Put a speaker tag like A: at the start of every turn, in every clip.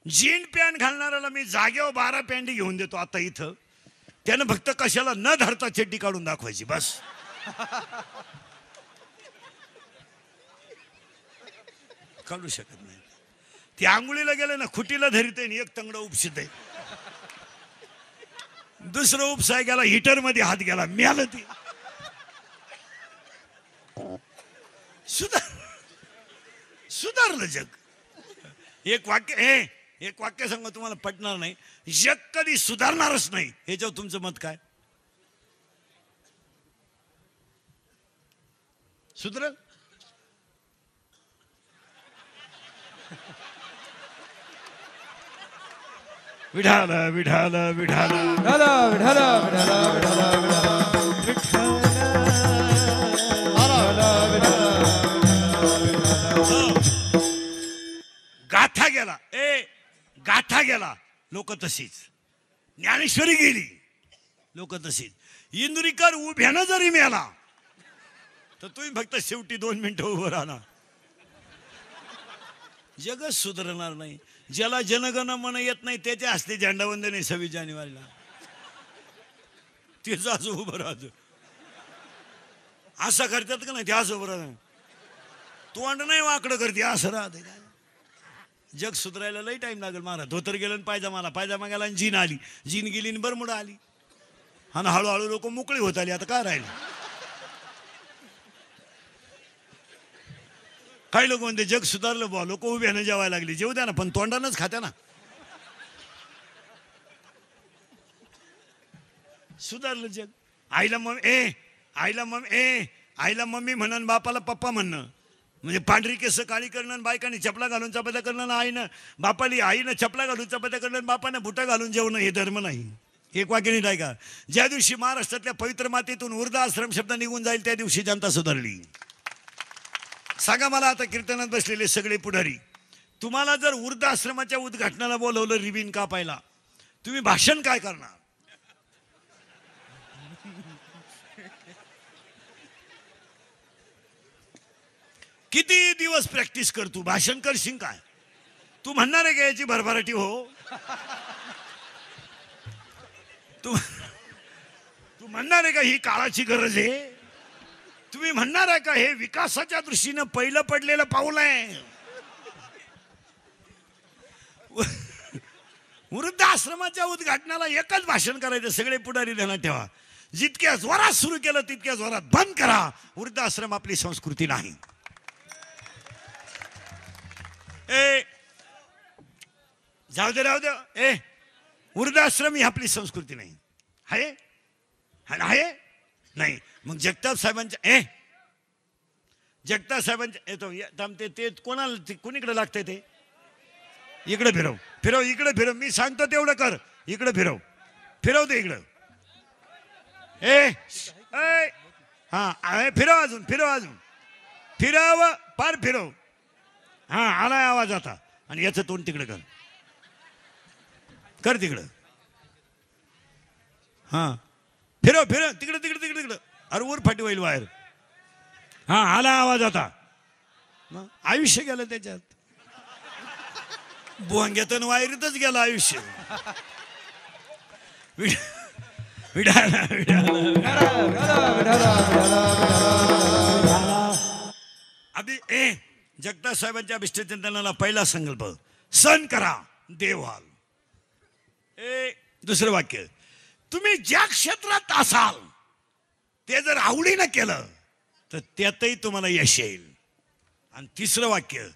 A: Jean pant घालणाऱ्याला मी जागेवर 12 pant घेऊन देतो आता इथं. त्यानं फक्त कशाला न धरता चड्डी काढून दाखवायची बस. काढू शकत नाही. ती आंघोळीला गेले ना खुटीला धरीत आहे, एक तंगड उपसित आहे, दुसरं उपसाय गेला हिटर मध्ये हात गेला, मिळालं ती. सुधारलं जग. एक वाक्य सांगा, तुम्हाला पटणार नाही. जग कधी सुधारणारच नाही. याच्यावर तुमचं मत काय? सुधरल? विठाल विठाल विठाल विठाल विठाल गाथा गेला. गाथा गेला. लोक तशीच. ज्ञानेश्वरी गेली. लोक तशीच. इंदुरीकर उभ्यानं जरी मिळाला तर तुम्ही फक्त शेवटी 2 मिनिटं उभं राहणार. जगच सुधारणार नाही. ज्याला जनगण मन येत नाही त्याच्या हस्ते झेंडावंदन आहे 26 जानेवारीला. तेच असं उभं राहतो. असं करतात का नाही ते असं उभं राहत. तोंड नाही वाकडं करते असं राहते. जग सुधारायला लई टाइम लागेल. मारा धोतर गेलं पायजामा गेला, जीन आली, जीन गेली आणि बरमुडा आली, आणि हळूहळू लोक मोकळी होत आली. आता काय राहिले? काही लोक म्हणते जग सुधारलं बुवा, लोक उभ्यानं जेवायला लागली. जेवू द्या ना, पण तोंडानंच खात्या ना. सुधारलं जग. आईला मम्मी म्हणन, बापाला पप्पा म्हणणं म्हणजे पांढरी केस काळी करणं, बायकाने चपला घालून चपात्या करणं, आईनं चपला घालून चपात्या करणं, बापाने बुटा घालून जेवणं, हे धर्म नाही. एक वाक्य नीट आहे का? ज्या दिवशी महाराष्ट्रातल्या पवित्र मातीतून वृद्धाश्रम शब्द निघून जाईल त्या दिवशी जनता सुधारली. सांगा मला आता कीर्तनात बसलेले सगळे पुढारी, तुम्हाला जर वृद्धाश्रमाच्या उद्घाटनाला बोलवलं रिबीन कापायला, तुम्ही भाषण काय करणार? किती दिवस प्रॅक्टिस कर, तू भाषण करशील काय? तू म्हणणार आहे का याची भरभराटी हो? तू म्हणणार आहे का ही काळाची गरज आहे? तुम्ही म्हणणार आहे का हे विकासाच्या दृष्टीनं पहिलं पडलेलं पाऊल आहे? वृद्धाश्रमाच्या उद्घाटनाला एकच भाषण करायचं. सगळे पुढारी ध्यानात ठेवा. जितक्या जोरात सुरू केलं तितक्या जोरात बंद करा. वृद्धाश्रम आपली संस्कृती नाही. जाऊ दे राहू दे. वृद्धाश्रम ही आपली संस्कृती नाही. आहे नाही. मग जगताप साहेबांच्या ते कोणाला कोणीकडे लागतंय? ते इकडे फिरव इकडे फिरव. मी सांगतो तेवढं कर. इकडे फिरव ते इकडं. हा फिरव अजून फिरव पार फिरव. हा आलाय आवाज आता. आणि याचं तोंड तिकडे कर तिकडं. हा फिरव तिकडे. अरे वर फाटी होईल बाहेर. हा आला आवाज आता. आयुष्य गेलं त्याच्यात. बोंग्यातून वायरीतच गेलं आयुष्य. जगताप साहेबांच्या अभिष्टचिंतनाला पहिला संकल्प, सण करा देव व्हाल. दुसरं वाक्य, तुम्ही ज्या क्षेत्रात असाल ते जर आवडीनं केलं तर त्यातही तुम्हाला यश येईल. आणि तिसरं वाक्य,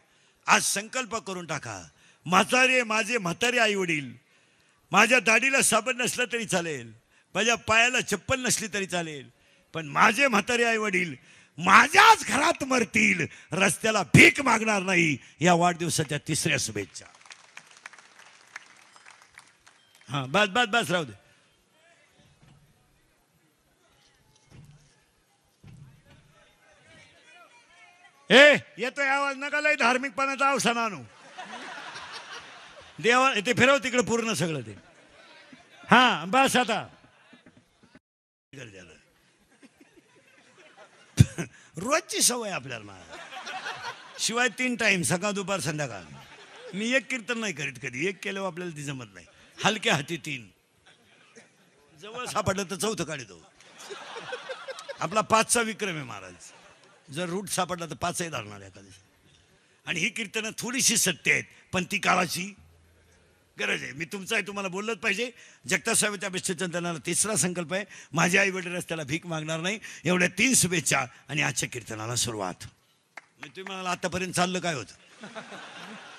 A: आज संकल्प करून टाका, माझे म्हातारे आई वडील, माझ्या दाढीला साबण नसलं तरी चालेल, माझ्या पायाला चप्पल नसली तरी चालेल, पण माझे म्हातारे आई वडील माझ्याच घरात मरतील, रस्त्याला भीक मागणार नाही. या वाढदिवसाच्या तिसऱ्या शुभेच्छा. हा बस राहू दे. येतोय आवाज, नका लय धार्मिकपणाचा अवसान आणू. देवा ते फिरव तिकडे पूर्ण सगळं ते. हा बस आता. रोजची सवय आपल्याला. शिवाय 3 टाइम, सकाळ दुपार संध्याकाळ. मी एक कीर्तन नाही करीत कधी, एक केल्यावर आपल्याला ती जमत नाही. हलक्या हाती 3, जवळ सापडलं तर 4थं काढतो. आपला 5चा विक्रम आहे महाराज. जर रूट सापडला तर 5ही धरणार एखादी. आणि ही कीर्तनं थोडीशी सत्य आहेत, पण ती काळाची गरज आहे. मी तुमचं आहे, तुम्हाला बोललंच पाहिजे. जगतासाहेबांच्या विश्वचंदनाला 3रा संकल्प आहे, माझे आई वडील रस्त्याला भीक मागणार नाही. एवढ्या 3 शुभेच्छा आणि आजच्या कीर्तनाला सुरुवात. मी तुम्ही म्हणाला आतापर्यंत चाललं काय होतं?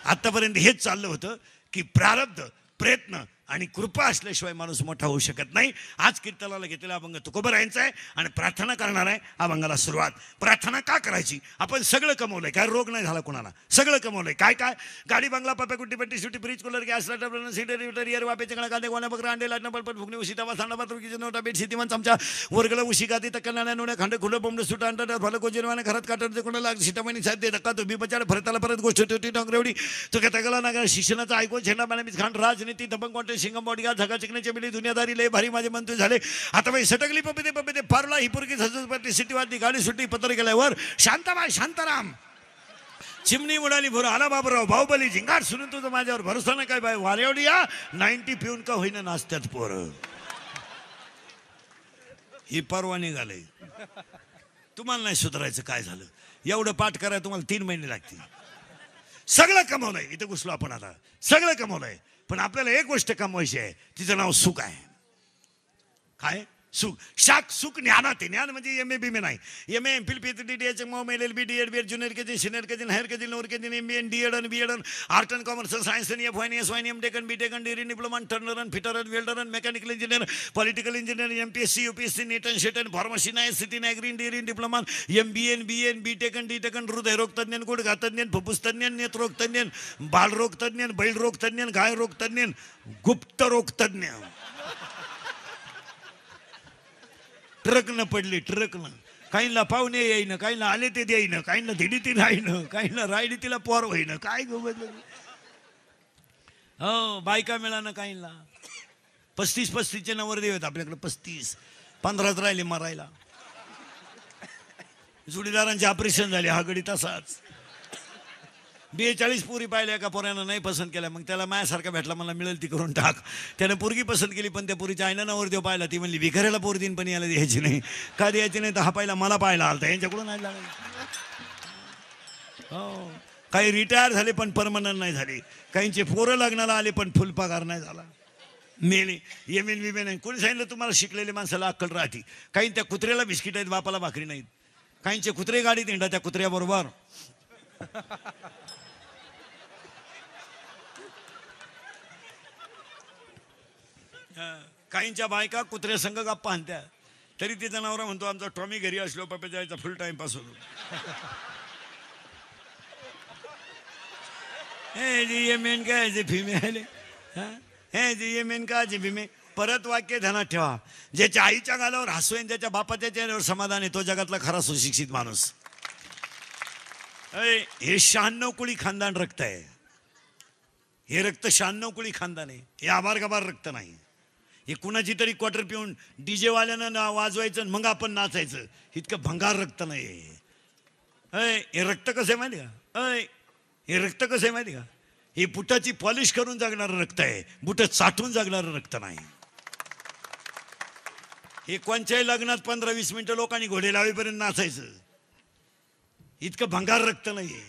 A: आतापर्यंत हेच चाललं होतं की प्रारब्ध, प्रयत्न आणि कृपा असल्याशिवाय माणूस मोठा होऊ शकत नाही. आज कीर्तनाला घेतलेला अभंग तुकोबरायांचा आहे आणि प्रार्थना करणार आहे. अभंगाला सुरुवात. प्रार्थना का करायची? आपण सगळं कमवलंय, काय रोग नाही झाला कोणाला, सगळं कमवलंय. काय काय? गाडी, बंगला, पप्पा, कुट्टी, पट्टी, सुटी, फ्रीज, कूलर, गॅस, सिलेंडर, सीटर, इयर, वापेचे कणा, कांदे, गोण्या, बकरा, अंडे, लाटणं, पलपट, फुगणी, उशी, तवा, सांडा, बाथरूम, नोटा, बेड, शेतीमान, चमचा, वर्गला, उशी, गादी, तक्कनाण्या, नोड्या, खंड, खुलं, बोंबड, सुटा, अंडा, फलं, कोजिरवाने, घरात काटत कोणाला सीतामणी साध्य धक्का तो बिपचाड फरताला परत गोष्ट टोटी टोंगरेवडी तो का तगला नागर शिक्षणाचा ऐकून झेंडा मानवीस खांड राजनीती दबंग कॉन्टे शिंगम बॉडीगा झगा चिकण्याच्या मिली दुनियादारी लय भारी माझे मंत्री झाले. आता बाई सटकली पपते पारला ही पुरकी सजपती सिटीवादी गाडी सुट्टी पत्र गेल्यावर शांताबाई शांताराम चिमणी उडाली भर आला बाबूराव बाहुबली झिंगाट सुनून तुझं माझ्यावर भरोसा नाही काय बाय वारेवडी या 90 पिऊन का होईना नाचत्यात पोरं. ही परवा निघाले. तुम्हाला नाही सुधारायचं. काय झालं? एवढं पाठ करायला तुम्हाला 3 महिने लागतील. सगळं कमवलंय. इथं घुसलो आपण आता. सगळं कमवलंय, पण आपल्याला एक गोष्ट कमवायची आहे, तिचं नाव सुख आहे. काय? सुख. शाक सुख ज्ञानात आहे. ज्ञान म्हणजे एम ए बी मे नाही. M A MPhil PhD D.H. M L L B D Ed B Ed junior K G senior K G higher K G lower K G M बी N D Ed B Ed art and commerce science आणि F Y S Y am taken be taken degree diploma Turner and fitter and welder and mechanical engineer political engineer MPSC UPSC NEET and Shet and pharmacy नाही city agree degree diploma एम बी एन बी टेकन डी टेकन हृदयरोग तज्ञ गुडघातज्ञ फुफ्फुस तज्ञ नेत्ररोग तज्ञ बालरोग तज्ञ बैलरोग तज्ञ गाय रोग तज्ञ गुप्त रोग तज्ञ. ट्रकनं पडली. ट्रकनं काहींना पाहुणे येईन, काहींना आले ते देईन, काहींना धिडी ती राहीन, काहींना राहिली तिला पोर होईन. काय गोबत हो बायका मिळानं काहींना 35-35चे नवरदेव आहेत आपल्याकडे. 35-15 राहिले मारायला. जोडीदारांचे ऑपरेशन झाले. हा गडी तसाच. 42 पोरी पाहिल्या एका पोऱ्यानं नाही पसंत केल्या. मग त्याला माझ्यासारखा भेटला, मला मिळेल ती करून टाक. त्यानं पोरगी पसंत केली, पण त्या पोरीच्या आईनं नवरदेव पाहिला. ती म्हणली भिकाऱ्याला पोर दिन पण याला द्यायची नाही. का द्यायची नाही? तर हा पाहिला मला पाहायला आलता. यांच्याकडून नाही लागला. हो काही रिटायर झाले पण परमनंट नाही झाले. काहींचे पोरं लग्नाला आले पण फुल पगार नाही झाला. मेले. येमेन विमेन नाही. कोणी सांगितलं तुम्हाला शिकलेल्या माणसाला अक्कल राहते? काही त्या कुत्र्याला बिस्किट आहेत, बापाला भाकरी नाहीत. काहींचे कुत्रे गाडीत हिंडा त्या कुत्र्याबरोबर. काहींच्या बायका कुत्र्या संघ गप्पा आणत्या. तरी तिचा नवरा म्हणतो आमचा टॉमी घरी असलो पप्पा जायचा फुल टाइम पास होतो. हे जी ये मेन काय जे फिमे आले. हे जी ये मेन का जे फिमे. परत वाक्य ध्यानात ठेवा. ज्याच्या आईच्या गालावर हसू आहे, ज्याच्या बापाच्या चेहऱ्यावर समाधान आहे, तो जगातला खरा सुशिक्षित माणूस. हे 96 कुळी खानदान रक्त आहे. हे रक्त 96 कुळी खानदान आहे. हे आभार गबार रक्त नाही. हे कुणाची तरी क्वार्टर पिऊन डीजे वाल्यानं वाजवायचं मग आपण नाचायचं, इतकं भंगार रक्त नाही. हे रक्त कसं आहे माहिती का? हे रक्त कसं आहे माहिती का? हे बुटाची पॉलिश करून जगणारं रक्त आहे. बुट चाटून जगणारं रक्त नाही. हे कोणत्याही लग्नात 15-20 मिनिटं लोकांनी घोडे लावेपर्यंत नाचायचं, इतकं भंगार रक्त नाहीये.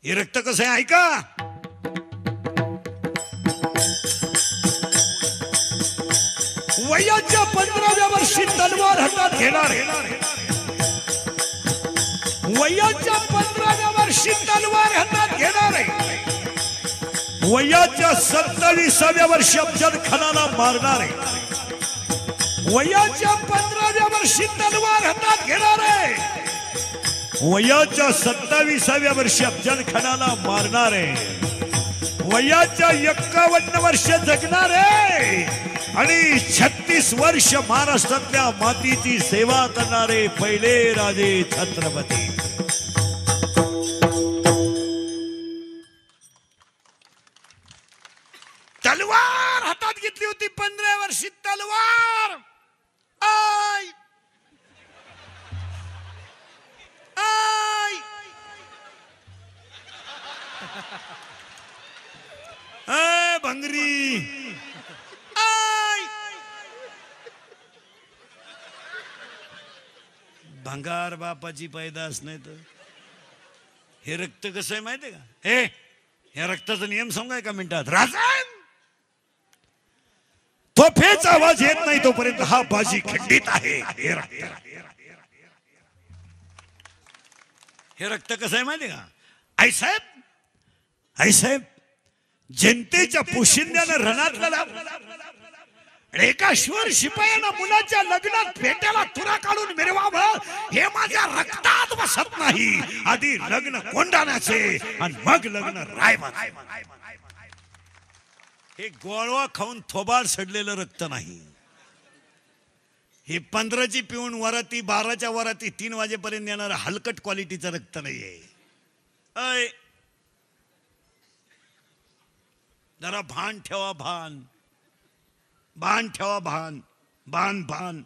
A: हे रक्त कसं आहे ऐका. वयाच्या 15व्या वर्षी तलवार हातात घेणार. वयाच्या 15व्या वर्षी तलवार हातात घेणार. वयाच्या 27व्या वर्षी अफजल खानाला मारणार. वयाच्या 15व्या वर्षी तलवार हातात घेणार. वयाच्या 27व्या वर्षी अफजल खानाला मारणार. वयाच्या 51 वर्ष जगणार आणि 36 वर्ष महाराष्ट्रातल्या मातीची सेवा करणारे पहिले राजे छत्रपती. तलवार हातात घेतली होती 15 वर्षी तलवार. आय आय भंगरी आय. भंगार बापाची पैदास नाही तर हे रक्त कसं आहे माहितीये का? हे या रक्ताचा नियम सांगा एका मिनिटात. राजन तोफेचा आवाज येत नाही तोपर्यंत हा बाजी खंडित आहे. हे रक्त कसं आहे माहितीये का? आईसाहेब जनतेच्या पोशिंद्यानं रणातला एका शूर शिपायानं मुलाच्या लग्नात पेट्याला तुरा काढून मिरवावं हे माझ्या रक्तात बसत नाही. आधी लग्न कोंडाण्याचे आणि मग लग्न रायबाचे. हे गोळवा खाऊन थोबाड सडलेलं रक्त नाही. हे 15ची पिऊन वराती 12च्या वराती 3 वाजेपर्यंत येणार हलकट क्वालिटीचं रक्त नाहीये. अय जरा भान ठेवा. भान ठेवा. भान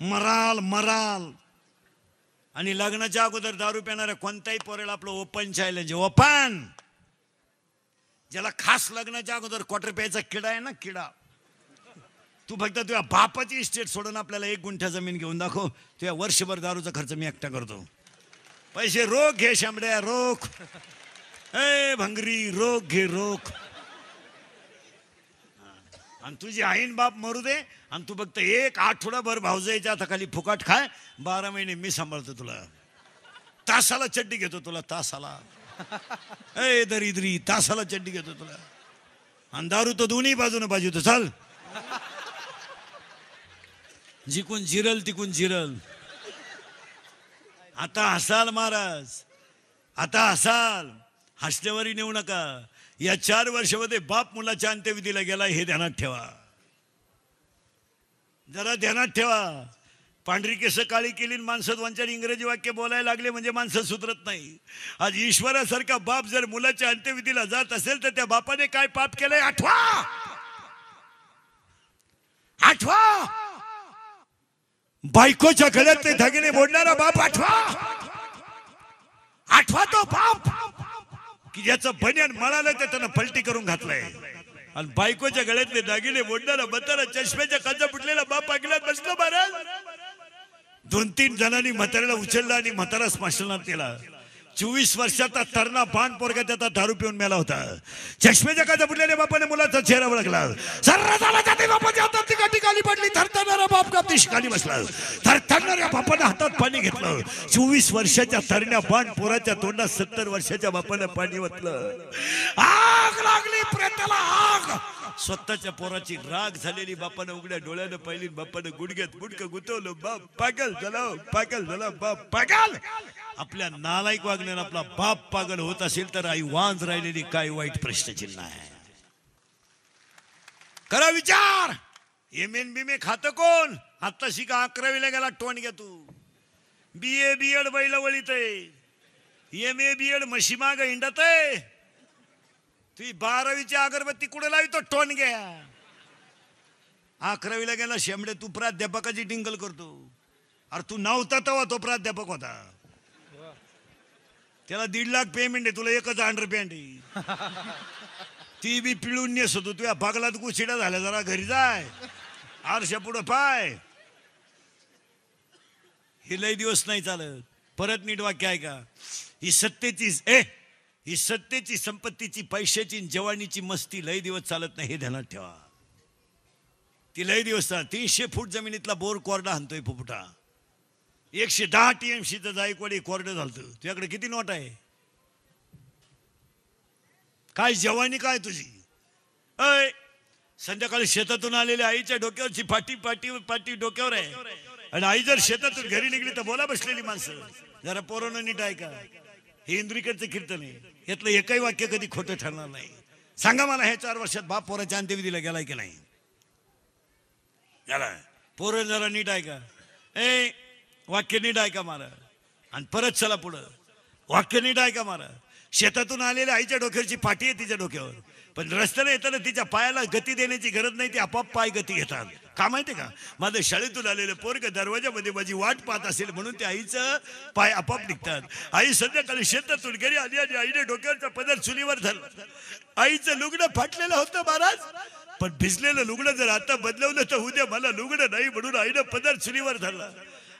A: मराल. आणि लग्नाच्या अगोदर दारू पिणाऱ्या कोणत्याही पोरेला आपलं ओपन चॅलेंज. ओपन ज्याला खास लग्नाच्या अगोदर क्वार्टर प्यायचा किडा आहे ना, किडा. तू फक्त तुझ्या बापाची इस्टेट सोडून आपल्याला 1 गुंठा जमीन घेऊन दाखव. तुझ्या वर्षभर दारूचा खर्च मी एकटा करतो. पैसे रोख घे शांबड्या, रोख. ए भंगरी रोख घे, रोख. आणि तुझी आईन बाप मरू दे आणि तू फक्त 1 आठवडाभर भावजाईच्या हाताखाली फुकाट खाय. 12 महिने मी सांभाळतो तुला. तासाला चड्डी घेतो तुला, तासाला. ए दरिद्री तासाला चड्डी घेतो तुला. आणि दारू तो दोन्ही बाजूने पाहिजे होतं. चल जिकून जिरल तिकून जिरल. आता हसाल महाराज, आता हसाल. हसण्यावरी नेऊ नका. या 4 वर्षामध्ये बाप मुलाच्या अंत्यविधीला गेला हे ध्यानात ठेवा. जरा ध्यानात ठेवा. पांढरी केस काळी केली माणसं 2-4 इंग्रजी वाक्य बोलायला लागले म्हणजे माणसं सुधरत नाही. आज ईश्वरासारखा बाप जर मुलाच्या अंत्यविधीला जात असेल तर त्या बापाने काय पाप केलंय आठवा. बायकोच्या गळ्यातले धागिने मोडणारा बाप आठवा तो बाप की ज्याचं बनियान मळालं ते त्यानं पलटी करून घातलंय. आणि बायकोच्या गळ्यातले दागिने मोडणारा म्हातारा चष्म्याच्या काचा फुटलेला बाप अगल्यात बसला. महाराज 2-3 जणांनी म्हाताऱ्याला उचललं आणि म्हातारा स्मशानात केला. 24 वर्षाचा तरणा बाण पोरगा त्याचा दारू पिऊन मेला होता. चष्म्याच्या काचा फुटलेल्या बापाने मुलाचा चेहरा ओळखला. बापाच्या हातात ती खाली पडली. थरथरणारा बाप कापतीशी खाली बसला. थरथरणाऱ्या बापाने हातात पाणी घेतलं. 24 वर्षाच्या तरण्या बाण पोराच्या तोंडात 70 वर्षाच्या बापाने पाणी ओतलं. आग लागली प्रेताला, आग. स्वतःच्या पोराची राग झालेली बापानं उघड्या डोळ्यानं पाहिली. बापानं गुडघ्यात गुडकं गुतवलं. बाप पागल झाला बाप पागल. आपल्या नालायक वागण्यानं आपला बाप पागल होत असेल तर आई वांज राहिलेली काय वाईट प्रश्नचिन्ह आहे. करा विचार. एम बी खातं कोण? आता शिका 11वीला गेला टोन घ्या तू. BA BEd बैल वळीत आहे. MA BEd म्हशी माग हिंडत आहे. तुझी 12वीची अगरबत्ती कुठे लावी तो टोन घ्या. 11वीला गेला शेंबडे तू प्राध्यापकाची टिंगल करतो. अरे तू नव्हता तेव्हा तो प्राध्यापक होता. त्याला 1.5 लाख पेमेंट आहे. तुला 1च अंडरपॅन्ट आहे. ती बी पिळून नेस होतो. तुझ्या पागलात गुशिडा झाल्या. जरा घरी जाय, आरशा पुढं पाय. हे लय दिवस नाही चालत. परत नीट वाक्य आहे का? ही सत्तेची संपत्तीची पैशाची जवानीची मस्ती लय दिवस चालत नाही हे ध्यानात ठेवा. ती लय दिवस चालत. 300 फूट जमिनीतला बोर कोरडा हाणतोय फुफुटा. 110 TMCचं जायकवाडी कोरडं झालतं. तुझ्याकडे किती नोट आहे? काय जवानी काय तुझी? अय संध्याकाळी शेतातून आलेल्या आईच्या डोक्यावरची पाटी डोक्यावर आहे. आणि आई जर शेतातून घरी निघली तर बोला बसलेली माणसं. जरा पोरांनो नीट ऐका. हे इंद्रिकडचं कीर्तन आहे. यातलं एकही वाक्य कधी खोटं ठरणार नाही. सांगा मला ह्या 4 वर्षात बाप पोराच्या अंत्यविधीला गेलाय की नाही? गेलाय. पोरं जरा नीट ऐका. वाक्य नीट ऐका मारा. आणि परत चला पुढं. वाक्य नीट ऐका मारा. शेतातून आलेल्या आईच्या डोक्यावरची पाटी आहे तिच्या डोक्यावर. पण रस्त्याने येताना तिच्या पायाला गती देण्याची गरज नाही, ती आपोआप पाय गती घेतात. का माहितीये का? माझं शाळेतून आलेलं पोरग दरवाजामध्ये माझी वाट पाहत असेल म्हणून ते आईचं पाय आपोआप निघतात. आई संध्याकाळी शेतातून घरी आली आणि आईने डोक्यावरचा पदर चुलीवर धरला. आईचं लुगडं फाटलेलं होतं महाराज, पण भिजलेलं लुगडं जर आता बदलवलं तर उद्या मला लुगडं नाही म्हणून आईनं पदर चुलीवर धरला.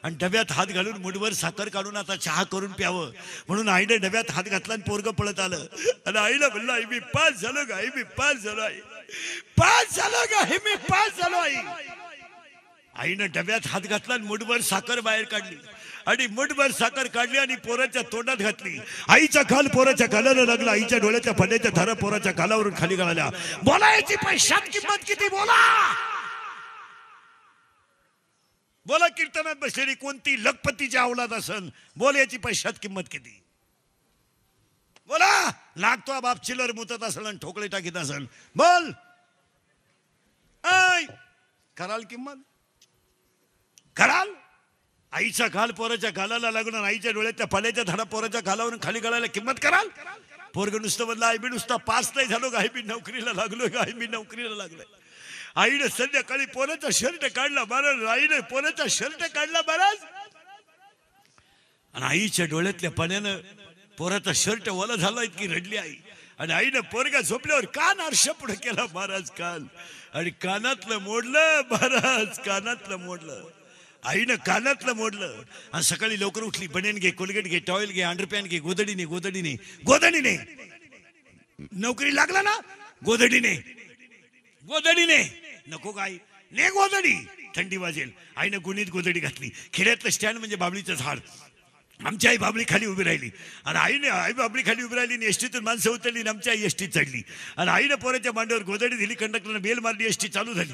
A: आणि डब्यात हात घालून मुठभर साखर काढून आता चहा करून प्यावं म्हणून आईने डब्यात हात घातला आणि पोरग पळत आलं. आणि आईला म्हणलं, आई मी पास झालो का? आई मी पास झालो. आई पास झालो का? हे मी पास झालो. आईनं डब्यात हात घातला आणि मुठभर साखर बाहेर काढली आणि मुठभर साखर काढली आणि पोराच्या तोंडात घातली. आईचा काल पोराच्या गालाला लागला. आईच्या डोळ्याच्या पाण्याच्या धारा पोराच्या गालावरून खाली गाळल्या. बोलायची पैशात किंमत किती? बोला बोला. कीर्तनात बसलेली कोणती लखपतीची अवलाद असन, बोल याची पैशात किंमत किती? बोला. लागतो बाप चिल्लर मुतत असेल आणि ठोकळे टाकीत असेल, बोल. ऐ कराल किंमत? कराल? आईचा गाल पोराच्या गालाला लागून आईच्या डोळ्याच्या पाण्याच्या धारा पोराच्या गालावरून खाली गाळायला किंमत कराल? पोरग नुसतं म्हणलं, आई मी नुसता पास नाही झालो का? आई मी नोकरीला लागलो का? आई मी नोकरीला लागलोय. आईने संध्याकाळी पोराचा शर्ट काढला महाराज. आईने पोराचा शर्ट काढला महाराज आणि आईच्या डोळ्यातल्या पाण्यानं पोराचा शर्ट ओला झाला. इतकी रडली आई. आणि आईनं पोरगा झोपल्यावर कान आरशा पुढे केला महाराज, कान. आणि कानातलं मोडलं महाराज, कानातलं मोडलं. आईनं कानातलं मोडलं. आणि सकाळी लवकर उठली. बनेन घे, कोलगेट घे, टॉयल घे, अंडरपॅन घे, गोदडीने गोदडीने गोदडीने. नोकरी लागला ना, गोदडीने गोदडीने. नको काय ने गोदडी, थंडी वाजेल. आईनं गुणीत गोदडी घातली. खेड्यातलं स्टँड म्हणजे बाबळीचं झाड. आमची आई बाबळी खाली उभी राहिली आणि आई बाबळी खाली उभी राहिली आणि एसटीतून माणसं उतरली आणि आमची आई एसटीत चढली. आणि आईनं पोराच्या मांडीवर गोदडी दिली. कंडक्टरनं बेल मारली. एसटी चालू झाली.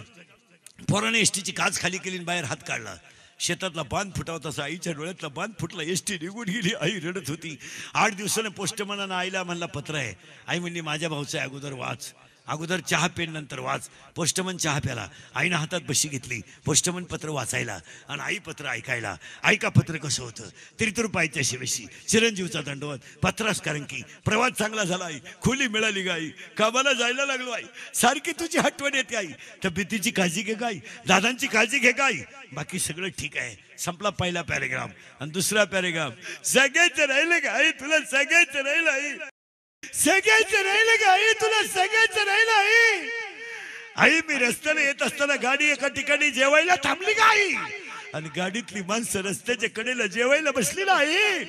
A: पोराने एसटीची काच खाली केली आणि बाहेर हात काढला. शेतातला बांध फुटावत असा आईच्या डोळ्यातला बांध फुटला. एसटी निघून गेली. आई रडत होती. 8 दिवसानं पोस्टमनानं आईला म्हणला पत्र आहे. आई म्हणली माझ्या भाऊचं आहे, अगोदर वाच. अगोदर चहा पेन नंतर वाच. पोस्टमन चहा प्याला. आईनं हातात बशी घेतली. पोस्टमन पत्र वाचायला आणि आई पत्र ऐकायला. ऐका पत्र कसं होतं. त्रितुरपायच्या शिवेशी चिरंजीवचा दंडवत. पत्रास कारण की प्रवास चांगला झाला. आई खोली मिळाली गाई. कामाला जायला लागलो. आई सारखी तुझी आठवण येते. आई तब्येतीची काळजी घे गाई, दादांची काळजी घे गाई. बाकी सगळं ठीक आहे. संपला पहिला पॅरेग्राफ. आणि दुसरा पॅरेग्राफ, सगळ्याचं राहिलं का आई? तुला सगळ्याचं राहिलं आई? सगळ्याचं राहिलं का आई? तुला सगळ्याचं राहिलं आई? आई मी रस्त्याने येत असताना गाडी एका ठिकाणी जेवायला थांबली का आई? आणि गाडीतली माणसं रस्त्याच्या कडेला जेवायला बसली ना आई.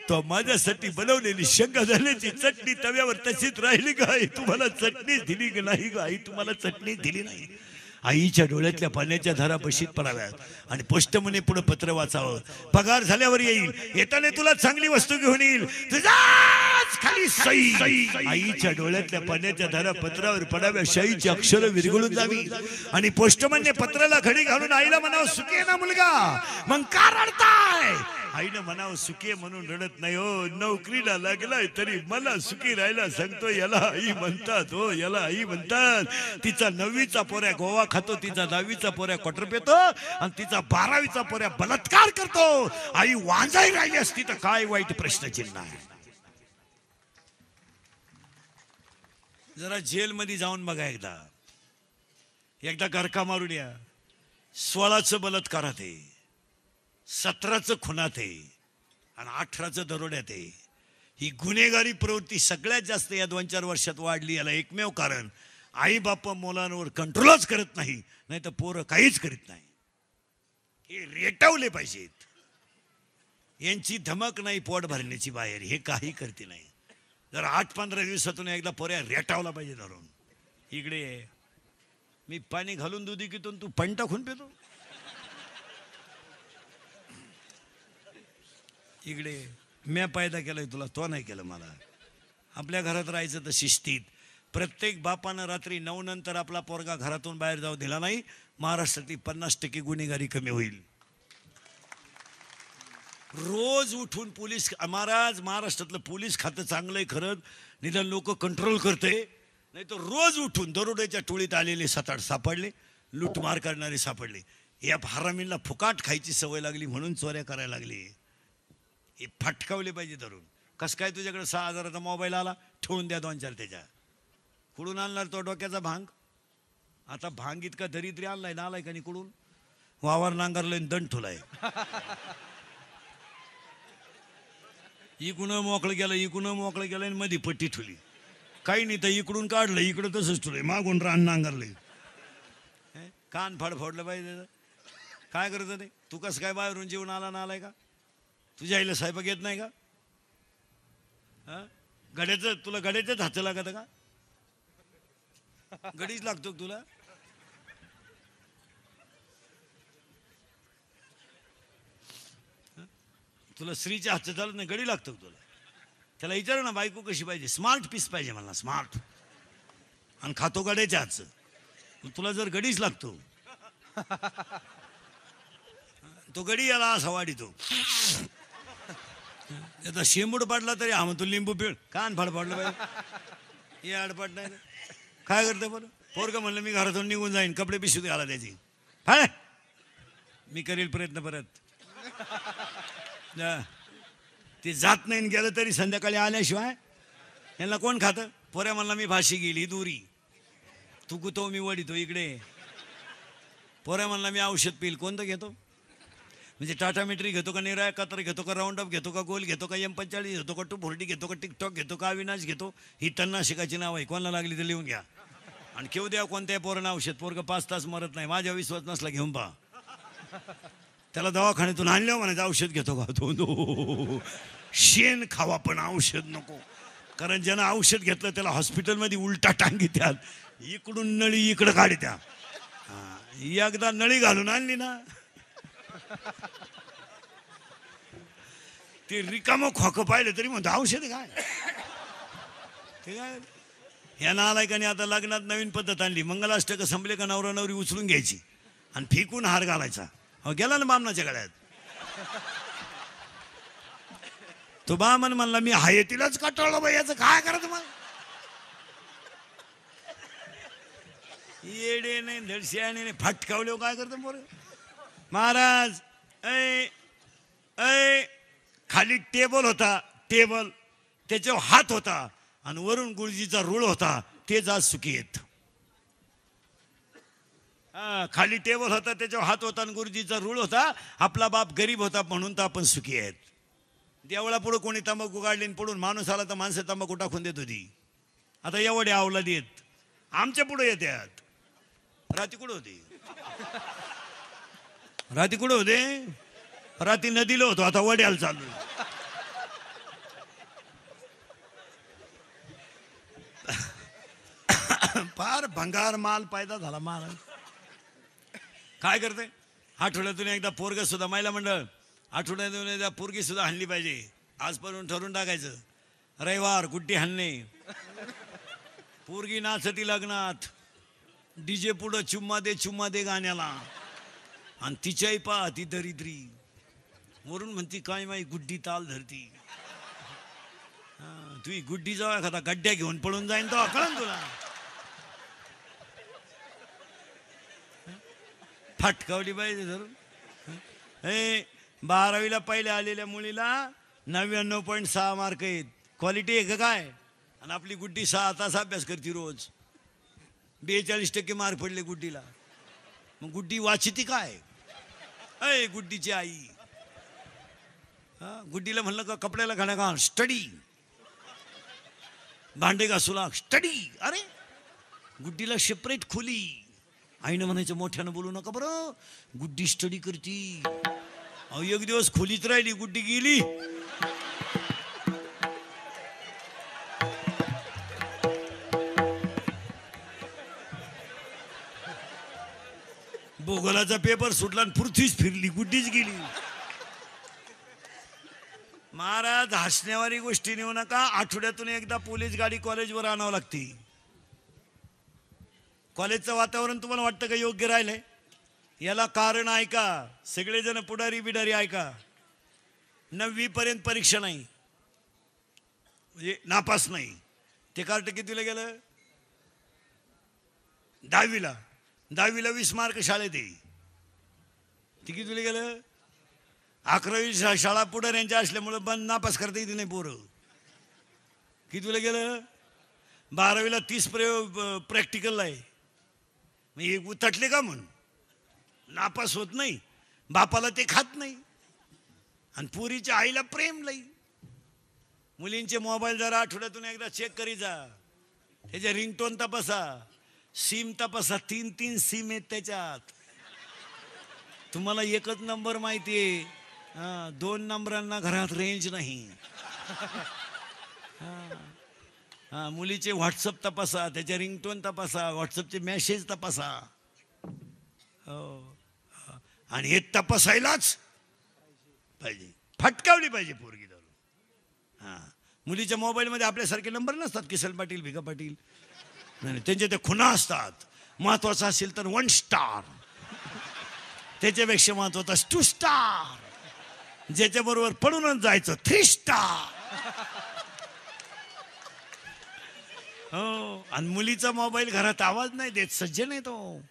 A: तो माझ्यासाठी बनवलेली शेंगा झाल्याची चटणी तव्यावर तशीच राहिली का आई? तुम्हाला चटणी दिली की नाही का आई? तुम्हाला चटणी दिली नाही. आईच्या डोळ्यातल्या पाण्याच्या धारा बशीत पडाव्यात. आणि पोस्टमने पुढे पत्र वाचावं. पगार झाल्यावर येईल. येताना तुला चांगली वस्तू घेऊन येईल. तुझ्याच खाली सई. आईच्या डोळ्यातल्या पाण्याच्या धारा पत्रावर पडाव्या. शाईची अक्षरं विरघळून जावी. आणि पोस्टमनने पत्राला घडी घालून आईला म्हणावं सुखी आहे ना मुलगा? मग का रडताय? आईनं म्हणावं सुखी म्हणून रडत नाही हो. नोकरीला लागलाय तरी मला सुखी राहायला सांगतो. याला आई म्हणतात हो, याला आई म्हणतात. तिचा 9वीचा पोऱ्या गोवा खातो. तिचा 10वीचा पोऱ्या क्वार्टर पेतो. आणि तिचा 12वीचा पोऱ्या बलात्कार करतो. आई वांजाई राहिली असती तर काय वाईट प्रश्नचिन्ह आहे. जरा जेलमध्ये जाऊन बघा. एकदा गरका मारून या. 16चं बलात्कारात आहे, 17चं खुनात आहे आणि 18चं दरोड्यात आहे. ही गुन्हेगारी प्रवृत्ती सगळ्यात जास्त या 2-4 वर्षात वाढली. याला एकमेव कारण आई बापा मुलांवर कंट्रोलच करत नाही. नाही तर पोरं काहीच करीत नाही. हे रेटावले पाहिजेत. यांची धमक नाही पोट भरण्याची बाहेर. हे काही करते नाही. जर 8-15 दिवसातून एकदा पोऱ्या रेटावला पाहिजे धरून. इकडे मी पाणी घालून दुधी कितून तू पण टाकून पितो. इकडे म्या पैदा केलाय तुला, तो नाही केलं मला. आपल्या घरात राहायचं तर शिस्तीत. प्रत्येक बापानं रात्री 9 नंतर आपला पोरगा घरातून बाहेर जाऊ दिला नाही, महाराष्ट्रातली 50% गुन्हेगारी कमी होईल. रोज उठून पोलीस महाराज, महाराष्ट्रातलं पोलीस खातं चांगलं आहे खरंच, निदान लोक कंट्रोल करते. नाही तर रोज उठून दरोड्याच्या टोळीत आलेले 7-8 सापडले, लूटमार करणारे सापडले. या हरामींना फुकाट खायची सवय लागली म्हणून चोऱ्या करायला लागली. हे फटकावले पाहिजे धरून. कसं काय तुझ्याकडे 6,000चा मोबाईल आला, ठेवून द्या 2-4 त्याच्या. कुठून आणणार तो डोक्याचा भांग? आता भांग इतका दरिद्री आणलाय ना, आलाय का नाही कुठून? वावर नांगरलंय दंड ठुलाय. इकडून मोकळं गेलं, इकडून मोकळं गेलं आणि मध्ये पट्टी ठुली. काही नाही तर इकडून काढलं, इकडं तसंच ठुलंय, मागून रान नांगरलंय. कान फाड फोडलं पाहिजे. काय करत ते? तू कसं काय बाहेरून जेवण आला ना, आलाय का? तुझ्या आईला स्वयंपाक येत नाही का? गड्याचं तुला गड्याच्याच हात लागत का? गडीच लागतो तुला? तुला स्त्रीच्या हातचं चालत नाही, गडी लागतो तुला? त्याला विचार ना, बायको कशी पाहिजे? स्मार्ट पीस पाहिजे मला, स्मार्ट. आणि खातो गड्याच्या हातचं. तुला जर गडीच लागतो, तो गडी याला असा वाढीतो. आता शेंबूड पडला तरी हा म्हणतो लिंबू पिळ. कान फाड पडलं पाहिजे, हे आडपाट नाही. काय करतं बरं? पोरगं म्हणलं मी घरातून निघून जाईन, कपडे पिशवीत घाला त्याची. हा, मी करील प्रयत्न परत. ते जात नाही गेलं तरी संध्याकाळी आल्याशिवाय यांना कोण खातं? पोऱ्या म्हणला मी भाशी गेली दुरी, तू गुतो मी वडितो इकडे. पोऱ्या म्हणला मी औषध पिल, कोणतं घेतो? म्हणजे टाटा मेट्री घेतो का, निराय कातर घेतो का, राऊंड अप घेतो का, गोल घेतो का, M45 घेतो का, 240 घेतो का, टिकटॉक घेतो का, अविनाश घेतो? ही तन्नाशिकाची नाव आहे, कोणाला लागली तर लिहून घ्या. आणि केव द्या कोणत्याही पोरानं औषध. पोरगं 5 तास मरत नाही. माझ्या विश्वास नसला घेऊन पहा. त्याला दवाखान्यातून आणल्यावर म्हणायचं औषध घेतो का? तो शेण खावा पण औषध नको. कारण ज्यानं औषध घेतलं त्याला हॉस्पिटलमध्ये उलटा टांगी त्यात, इकडून नळी इकडं काढी त्या. एकदा नळी घालून आणली ना, ते रिकामं खोकं पाहिलं तरी म्हणतो औषध काय ते काय. ह्यानं आलाय का नाही, आता लग्नात नवीन पद्धत आणली. मंगलाष्टक संपले का नवरा नवरी उचलून घ्यायची आणि फेकून हार घालायचा. गेला ना बामणाच्या गळ्यात. तो बामन म्हणला मी हाय तिलाच कटाळलं बाई, याचं काय करायचं मग? येडे नाही धडश्याने फटकावले काय करतो पोर. महाराज ऐ ऐ खाली टेबल होता, टेबल त्याच्यावर हात होता आणि वरून गुरुजीचा रूळ होता, तेच आज सुखी आहेत. खाली टेबल होता, त्याच्यावर हात होता आणि गुरुजीचा रूळ होता. आपला बाप गरीब होता म्हणून तर आपण सुखी आहेत. देवळा पुढं कोणी तंबाखू काढली पडून माणूस आला तर माणसं तंबाखू टाकून देत होती. आता एवढे अवलाद येत आमच्या पुढे येतात. राती कुठं होते? राती कुठं होते? राती नदीला होतो, आता वड्याला चालू. फार भंगार माल पैदा झाला. माल काय करते? आठवड्यातून एकदा पोरग सुद्धा, महिला मंडळ आठवड्यातून एकदा पोरगी सुद्धा हाणली पाहिजे. आजपर्यंत ठरवून टाकायचं, रविवार गुड्डी हाणणे. पोरगी नाचती लग्नात, डीजे पुढं चुम्मा दे गाण्याला. आणि तिच्याही पहा ती दरिद्री, वरून म्हणती काय माही गुड्डी ताल धरती. तुझी गुड्डी जाऊ एखादा गड्ड्या घेऊन पळून जाईन तो कळन तुला. फटकावली पाहिजे धरून. 12वीला पहिले आलेल्या मुलीला 99.6 मार्क आहेत. क्वालिटी आहे का काय? आणि आपली गुड्डी 6 तास अभ्यास करते रोज. 42% मार्क पडले गुड्डीला. मग गुड्डी वाचिती काय? अय गुड्डीची आई. गुड्डीला म्हणलं का कपड्याला घाणा का स्टडी, भांडे घासू लाग स्टडी. अरे गुड्डीला सेपरेट खोली. आईनं म्हणायचं मोठ्यानं बोलू नका बरं, गुड्डी स्टडी करती. एक दिवस खोलीत राहिली, गुड्डी गेली. भूगोलाचा पेपर सुटला आणि पृथ्वीच फिरली, गुड्डीच गेली. महाराज हसण्यावारी गोष्टी नेऊ नका. आठवड्यातून एकदा पोलीस गाडी कॉलेजवर आणावं लागते. कॉलेजचं वातावरण तुम्हाला वाटतं का योग्य राहिलंय? याला कारण ऐका, सगळेजण पुढारी बिडारी ऐका. 9वी पर्यंत परीक्षा नाही, म्हणजे नापास नाही. ते कार्ट कितीला गेलं? 10वीला. 10वीला 20 मार्क शाळेत आहे. ती कितीला गेलं? 11वी शाळा पुढाऱ्यांच्या असल्यामुळे बंद नापास करता येते नाही पोरं. कितीला गेलं? 12वीला 30 प्रयोग प्रॅक्टिकलला आहे. मग हे उतटले का म्हणून नापास होत नाही. बापाला ते खात नाही आणि पुरीच्या आईला प्रेम नाही. मुलींचे मोबाईल जरा आठवड्यातून एकदा चेक करी जा. त्याच्या रिंगटोन तपासा, सिम तपासा. 3 सिम आहेत त्याच्यात. तुम्हाला एकच नंबर माहिती आहे, 2 नंबरांना घरात रेंज नाही. मुलीचे व्हॉट्सअप तपासा, त्याच्या रिंगटोन तपासा, व्हॉट्सअपचे मेसेज तपासा. हो, आणि हे तपासायलाच पाहिजे. फटकावली पाहिजे पोरगी धरून. मुलीच्या मोबाईलमध्ये आपल्यासारखे नंबर नसतात, किसन पाटील, भिका पाटील. नाही, त्यांचे ते खुणा असतात. महत्वाचं असेल तर 1 स्टार, त्याच्यापेक्षा महत्वाचा 2 स्टार, ज्याच्याबरोबर पडूनच जायचं 3 स्टार. हो, आणि मुलीचा मोबाईल घरात आवाज नाही देत. सज्जन आहे तो,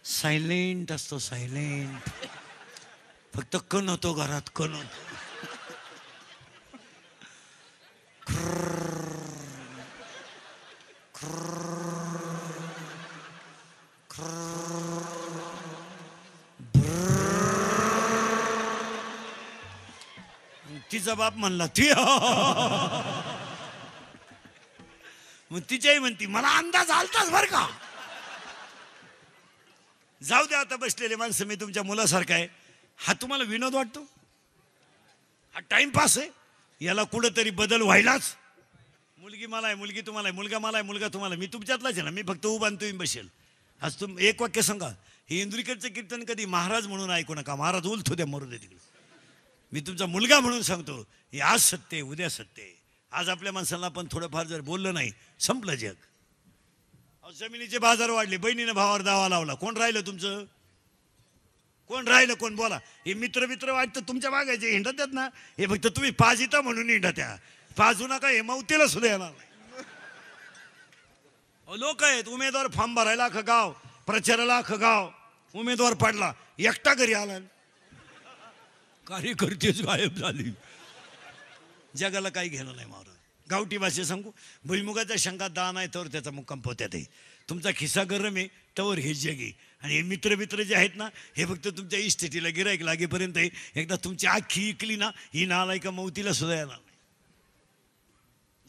A: सायलेंट असतो, सायलेंट. फक्त कण होतो घरात, कण होतो. तिचा बाप म्हणला ती, मग तिच्याही म्हणती मला अंदाज आलताच बर का. जाऊ द्या आता बसलेले माणसं, मी तुमच्या मुलासारखा आहे. हा तुम्हाला विनोद वाटतो? हा टाइमपास आहे? याला कुठंतरी बदल व्हायलाच. मुलगी मला आहे, मुलगी तुम्हाला आहे, मुलगा मला आहे, मुलगा तुम्हाला. मी तुमच्यातलाच आहे ना. मी फक्त उभा आणि तुम्ही बसेल. आज तुम एक वाक्य सांगा, हे इंद्रिकडचं कीर्तन कधी महाराज म्हणून ऐकू नका. महाराज उलथू द्या, मरू दे तिकडे. मी तुमचा मुलगा म्हणून सांगतो, हे आज सत्य आहे, उद्या सत्य आहे. आज आपल्या माणसाला आपण थोडंफार जर बोललं नाही, संपलं जग. जमिनीचे बाजार वाढले, बहिणीने भावावर दावा लावला. कोण राहिलं तुमचं? कोण राहिलं? कोण बोला. हे मित्र वाटतं तुमच्या मागायचे हिंडत आहेत ना. हे फक्त तुम्ही पाजिता म्हणून हिंडत या. पाजू नका, हे मौतीला सुद्धा येणार नाही. लोक आहेत, उमेदवार फॉर्म भरायला अख्खं गाव, प्रचाराला अख्खं गाव. उमेदवार पडला, एकटा घरी आला, कार्यकर्तेच गायब झाली. जगाला काही घेणं नाही महाराज. गावठी भाषे सांगू, भुईमुगाच्या शंका दान आहे तर त्याचा मुक्काम पोत्यात आहे. तुमचा खिस्सा गरम आहे तवर हे जग आहे. आणि हे मित्र जे आहेत ना, हे फक्त तुमच्या इस्टेटीला गिरायक लागेपर्यंत आहे. एकदा तुमची आखी इकली ना, ही नालायका मौतीला सुद्धा येणार नाही.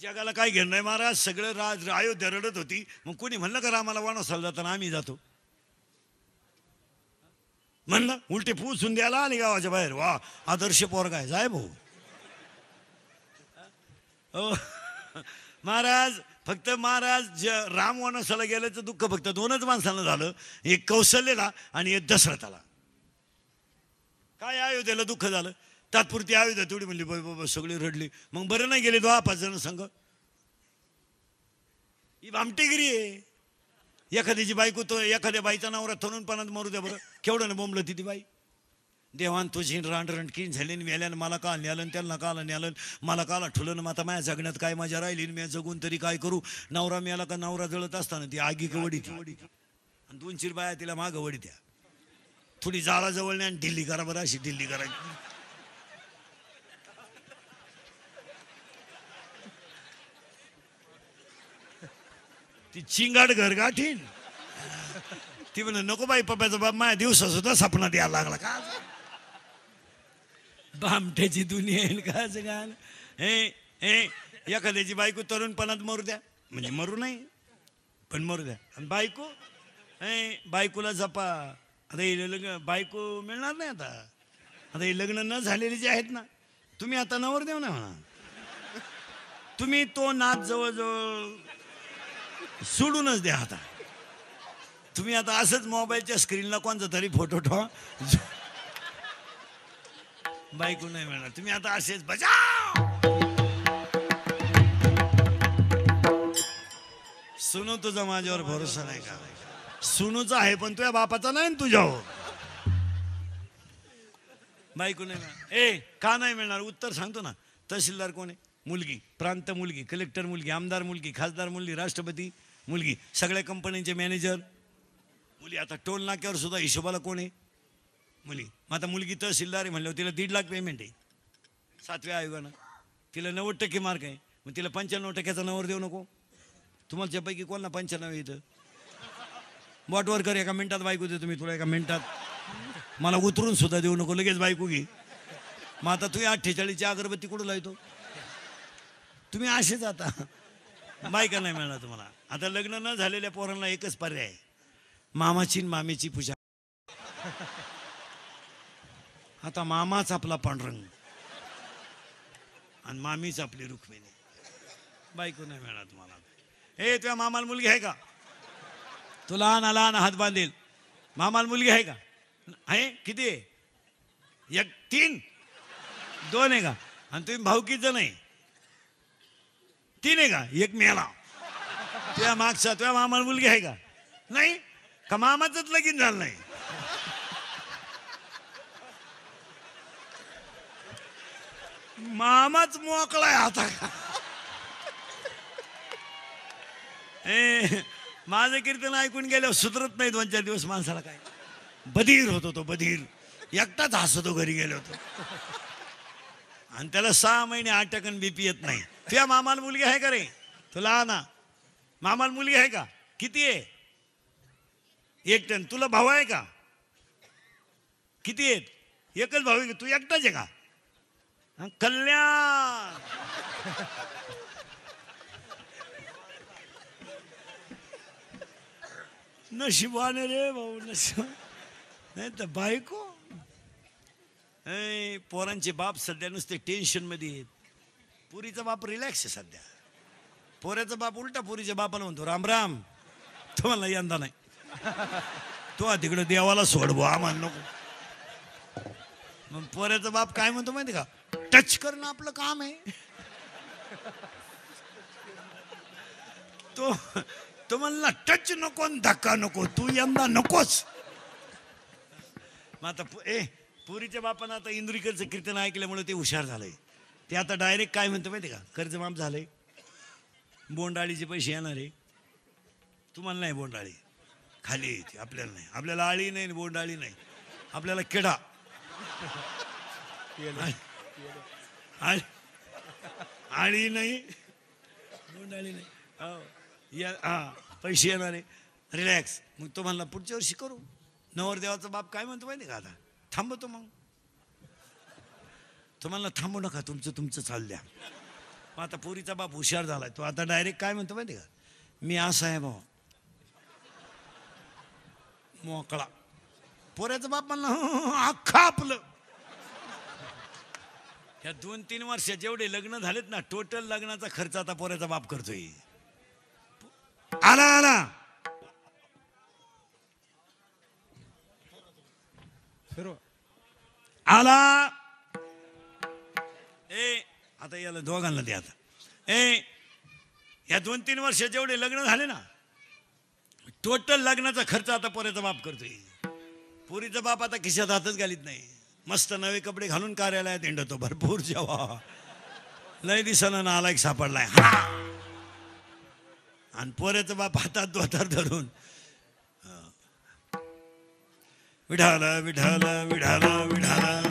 A: जगाला काय घेणं नाही महाराज. सगळं अयोध्या रडत होती, मग कोणी म्हणलं का रामाला वनवासाला जाताना आम्ही जातो? म्हणलं उलटे पुसून द्यायला आणि गावाच्या बाहेर. वा, आदर्श पोरगा आहे, जाय भाऊ. हो महाराज, फक्त महाराज राम वनवासाला गेल्याचं दुःख फक्त 2च माणसांना झालं, एक कौशल्याला आणि एक दशरथाला. काय अयोध्येला दुःख झालं? तात्पुरती अयोध्या तेवढी म्हणली, बाबा सगळी रडली. मग बरं नाही गेले 5 जण संघ. ही भामटेगिरी आहे. एखाद्याची बायको, तो एखाद्या बाईचा नवरा तरुणपणात मरू द्या बरं. केवढं ना बोंबलं ती बाई. देवान तुझी रांडरणकीन झाली, वेल्यानं मला का न्यालन, त्यांना काला न्यालन, मला काला ठुलं. मग आता माझ्या जगण्यात काय मजा राहिली, मी जगून तरी काय करू. नवरा मिळाला का नवरा जळत असताना ती आगी वडी ती, आणि 2-4 बाया तिला मागं वडी द्या. थोडी जाळाजवळ नाही आणि ढिल्ली करा बरं, अशी ढिल्ली करायची. ती चिंगाड घर गाठीन. ती म्हण नको बाई, पप्याचा बाप माझ्या दिवसा सुद्धा सपनात यायला लागला. का बामट्याची दुनिया येईल का जगाल. हे एखाद्याची बायको तरुणपणात मरू द्या, म्हणजे मरू नाही पण मरू द्या. आणि बायको, बायकोला जपा. आता हे लग्न बायको मिळणार नाही. आता हे लग्न न झालेले जे आहेत ना, तुम्ही आता नवर देऊ ना म्हणा. तुम्ही तो नाच जवळजवळ सोडूनच द्या. आता तुम्ही आता असंच मोबाईलच्या स्क्रीनला कोणता तरी फोटो ठेवा, बायको नाही मिळणार. तुम्ही आता असेच बजाव. सुनू तुझा माझ्यावर भरोसा नाही का? सुनूचा आहे पण तुझ्या बापाचा नाही तुझ्यावर. बायको नाही मिळणार. का नाही मिळणार? उत्तर सांगतो ना. तहसीलदार कोण आहे? मुलगी. प्रांत मुलगी. कलेक्टर मुलगी. आमदार मुलगी. खासदार मुलगी. राष्ट्रपती मुलगी. सगळ्या कंपन्यांचे मॅनेजर मुली. आता टोल नाक्यावर सुद्धा हिशोबाला कोण आहे? मुली. मग आता मुलगी तहसीलदार आहे म्हणल्यावर तिला 1.5 लाख पेमेंट आहे 7व्या आयोगानं. तिला 90% मार्क आहे, मग तिला 95% नवर देऊ नको? तुम्हाच्यापैकी कोणाला 95 येतं? बोटवर कर, एका मिनिटात बायको देतो मी तुला, एका मिनिटात. मला उतरून सुद्धा देऊ नको, लगेच बायको घे. मग आता तुम्ही 48ची अगरबत्ती कुठं लावतो? तुम्ही असेच आता बायका नाही मिळणार तुम्हाला. आता लग्न न झालेल्या पोरांना एकच पर्याय, मामाची मामीची पूजा. आता मामाच आपला पांडुरंग आणि मामीच आपली रुक्मिणी. बायको नाही मिळणार तुम्हाला. हे तुझ्या मामाला मुलगी आहे का? तो लहान लहान हात बांधेल. मामाला मुलगी आहे का? आहे. किती आहे? 1 3 2 आहे का? आणि तुम्ही भाऊकीच नाही, 3 आहे का? 1 मेला. तुझ्या मागचा तुझ्या मामाला मुलगी आहे का? नाही का? मामाचंच लगीन झालं नाही. मामाच मोकळाय आता. माझं कीर्तन ऐकून गेल्यावर सुधरत नाही 2-4 दिवस माणसाला. काय बधीर होतो तो, बधीर. एकटाच हसतो घरी गेलो होतो. आणि त्याला 6 महिने 8 टक्कन BP येत नाही. तुझ्या मामाला मुलगी आहे का रे? तुला ना मामाला मुलगी आहे का? किती आहे? 1 टन. तुला भाऊ आहे का? किती आहेत? एकच भाऊ आहे. तू एकटाच आहे का? कल्याण. नशिबाने रे भाऊ, नशिब नाही तर बायको. पोरांचे बाप सध्या नुसते टेन्शन मध्ये आहेत. पुरीचा बाप रिलॅक्स आहे सध्या. पोऱ्याचा बाप उलटा पुरीच्या बापाला म्हणतो राम राम. तो म्हणला यंदा नाही, तो तिकडे देवाला सोडवो, आम्हाला नको. मग पोऱ्याचा बाप काय म्हणतो माहिती का? टच करणं आपलं काम आहे. तो म्हणला टच नको, धक्का नको, तू यंदा नकोच. मग आता पुरीच्या बापानं आता इंद्रिकरचं कीर्तन ऐकल्यामुळे ते हुशार झालंय. ते आता डायरेक्ट काय म्हणतो माहिती का? कर्जमाफ झालंय, बोंडाळीचे पैसे येणार आहे. तुम्हाला नाही बोंडाळी, खाली येते. आपल्याला नाही. आपल्याला आळी नाही, बोंडाळी नाही. आपल्याला किडा. आळी नाही, बोंडाळी नाही. हा पैसे येणार आहे, रिलॅक्स. मग तो म्हणला पुढच्या वर्षी करू. नवरदेवाचा बाप काय म्हणतो माहिती का? आता थांबतो. मग तो म्हणला थांबू नका, तुमचं चालू द्या. मग आता पोरीचा बाप हुशार झालाय. तो आता डायरेक्ट काय म्हणतो माहिती का? मी असा आहे भाऊ, मोकळा. पोऱ्याचा बाप म्हणला अख्खा आपलं. ह्या 2-3 वर्षात जेवढे लग्न झालेत ना, टोटल लग्नाचा खर्च आता पोऱ्याचा बाप करतोय. आला आला. आता याला दोघांना द्या. आता या 2-3 वर्षात जेवढे लग्न झाले ना, टोटल लग्नाचा खर्च आता पोऱ्याचा बाप करतोय. पोरीचा बाप आता खिशात हातच घालीत नाही. मस्त नवे कपडे घालून कार्यालयात हिंडतो भरपूर. जेव्हा लय दिसानं नालायक सापडलाय. आणि पोऱ्याचा बाप हातात दोतार धरून विठाल विठाल विठाल विठाल.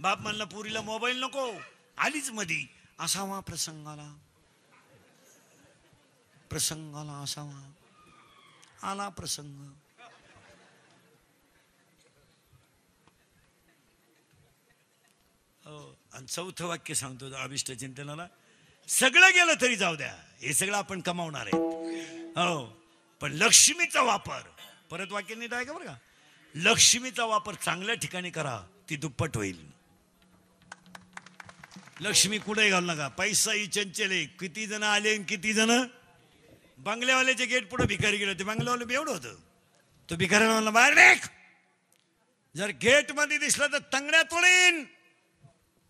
A: बाप म्हणला पुरीला मोबाईल नको. आलीच मधी. असावा प्रसंगाला असावा. आला प्रसंग. आणि 4थं वाक्य सांगतो अभिष्ट चिंतनाला. सगळं गेलं तरी जाऊ द्या, हे सगळं आपण कमावणार आहे. हो, पण लक्ष्मीचा वापर, परत वाक्य नीट आहे का बरं का? लक्ष्मीचा वापर चांगल्या ठिकाणी करा, ती दुप्पट होईल. लक्ष्मी कुठे घालू नका. पैसा ही चंचले. किती जण आले, किती जण बंगल्यावाल्याच्या गेट पुढे भिकारी गेले. ते बंगल्यावाले बेवढं होतं. तो भिकाऱ्याला म्हणला बाहेर निघ. जर गेट मध्ये दिसला तर तंगड्या तोडीन.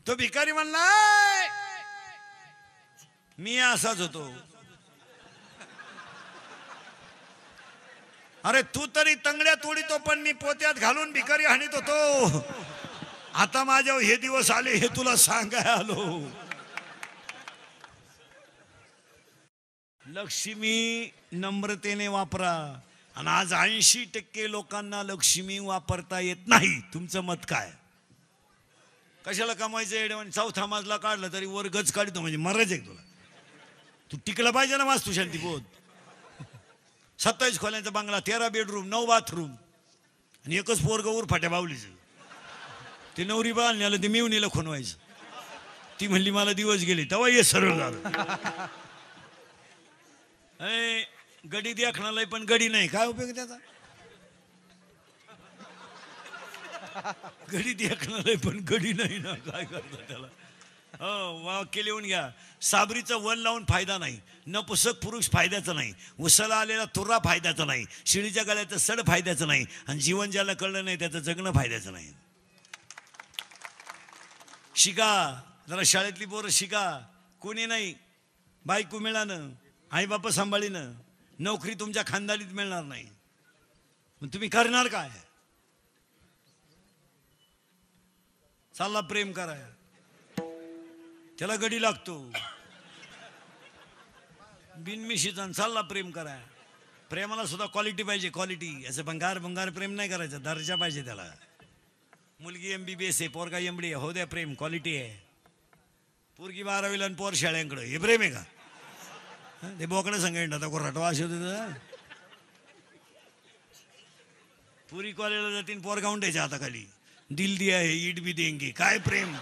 A: तो भिकारी म्हणला मी असाच होतो. अरे तू तरी तंगड्या तोडीतो, पण मी पोत्यात घालून भिकारी हाणीत होतो. आता माझ्यावर हे दिवस आले हे तुला सांगाय आलो. लक्ष्मी नम्रतेने वापरा. आणि आज 80% लोकांना लक्ष्मी वापरता येत नाही. तुमचं मत काय? कशाला कमायचं एवढं? चौथा मजला काढला तरी वर गज काढतो म्हणजे मरायचं आहे तुला. तू टिकला पाहिजे ना वास्तू शांती बोध. 27 खोल्यांचा बंगला, 13 बेडरूम, 9 बाथरूम आणि एकच पोरग उरफाट्या बावलीचं. ते नवरी बाळण्याला ते मिवणीला खुणवायचं. ती म्हणली मला दिवस गेले, तेव्हा हे सरळ झालं. गडी देखणाला पण गडी नाही, काय उपयोग त्याचा? गडी देखणाला पण गडी नाही ना, काय करता त्याला? हो वाक्य लिहून घ्या. साबरीचं वन लावून फायदा नाही. नपुसक पुरुष फायद्याचं नाही. उसाला आलेला तुर्रा फायद्याचा नाही. शिळीच्या गळ्याचं सड फायद्याचं नाही. आणि जीवन ज्याला कळलं नाही त्याचं जगणं फायद्याचं नाही. शिका जरा, शाळेतली पोरं शिका. कोणी नाही, बायको मिळालं, आई बापा सांभाळीनं, नोकरी तुमच्या खानदानीत मिळणार नाही. मग तुम्ही करणार काय? चालला प्रेम कराय, त्याला गडी लागतो. बिनमिशीचा चालला प्रेम कराय. प्रेमाला सुद्धा क्वालिटी पाहिजे, क्वालिटी. असं भंगार भंगार प्रेम नाही करायचं, दर्जा पाहिजे त्याला. मुलगी MBBS आहे, पोरगा MD आहे, हो द्या प्रेम, क्वालिटी आहे. पोरगी 12वीला आणि पोर शाळ्यांकडे, हे प्रेम आहे का? ते बोकडं सांगेन आता कोराटवा असे होते. पुरी कॉलेजला जातीन, पोर गाऊन द्यायच्या हाताखाली, दिल दिया है ईट भी देंगे. काय प्रेम?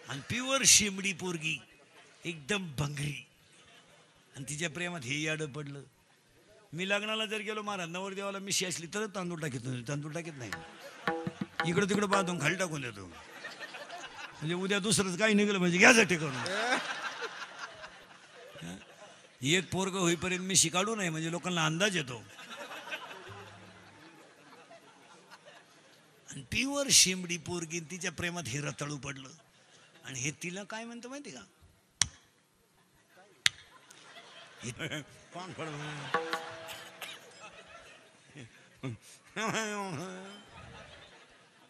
A: आणि प्युअर शेंबडी पोरगी, एकदम भंगरी, आणि तिच्या प्रेमात हे याड पडलं. मी लग्नाला जर गेलो महाराज, नवरदेवाला मिशी असली तर तांदूळ टाकीत नाही, तांदूळ टाकीत नाही. इकडं तिकडं बांधून खाली टाकून देतो. म्हणजे उद्या दुसरंच काही निघालं म्हणजे घ्यासाठी करून. एक पोरग होईपर्यंत मिशी काढू नये म्हणजे लोकांना अंदाज येतो. आणि प्युअर शेंबडी पोरगी, तिच्या प्रेमात हे रताळू पडलं. आणि हे तिला काय म्हणतं माहिती का?